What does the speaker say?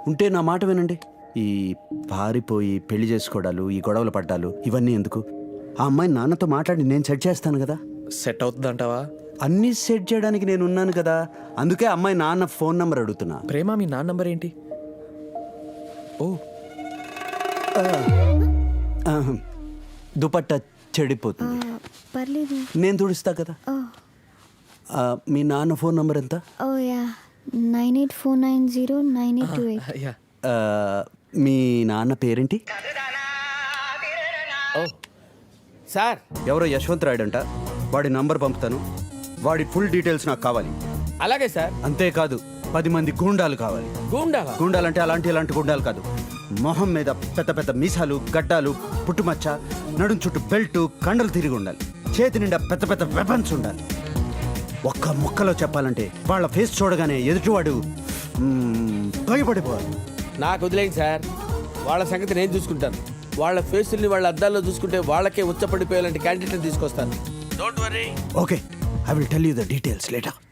ఉంటే నా మాట వినండి. ఈ పారిపోయి పెళ్లి చేసుకోవడాలు, ఈ గొడవలు పడ్డాలు ఇవన్నీ ఎందుకు? ఆ అమ్మాయి నాన్నతో మాట్లాడి నేను సెట్ చేస్తాను కదా. సెట్ అవుతుందంటావా? అన్నీ సెట్ చేయడానికి నేను ఉన్నాను కదా. అందుకే అమ్మాయి నాన్న ఫోన్ నంబర్ అడుగుతున్నా. ప్రేమ, మీ నాన్న నంబర్ ఏంటి? ఓ, దుపట్టా చెడిపోతుంది, పర్లేదు. నేను తుడుస్తా కదా. మీ నాన్న ఫోన్ నంబర్ ఎంత? ఓ యా, 9849098828. యా. మీ నాన్న పేరేంటి? ఓ సార్, ఎవరో యశ్వంత్ రాయుడంట. వాడి నంబర్ పంపుతాను. వాడి ఫుల్ డీటెయిల్స్ నాకు కావాలి. అలాగే సార్. అంతేకాదు 10 మంది గూండాలు కావాలి. గూండాలా? గూండాలంటే అలాంటి గూండాలు కాదు. మొహం మీద పెద్ద పెద్ద మీసాలు, గడ్డాలు, పుట్టుమచ్చ, నడుం చుట్టూ బెల్ట్, కండలు తిరిగి ఉండాలి. చేతి నిండా పెద్ద పెద్ద వెపన్స్ ఉండాలి. ఒక్క ముక్కలో చెప్పాలంటే వాళ్ళ ఫేస్ చూడగానే ఎదుటివాడు భయపడిపోవాలి. నాకు వదిలేండి సార్, వాళ్ళ సంగతి నేను చూసుకుంటాను. వాళ్ళ ఫేసుల్ని వాళ్ళ అద్దాల్లో చూసుకుంటే వాళ్ళకే ఉచ్చపడిపోయేలాంటి క్యాండిడేట్ని తీసుకొస్తాను. Don't worry. Okay, I will tell you the details later.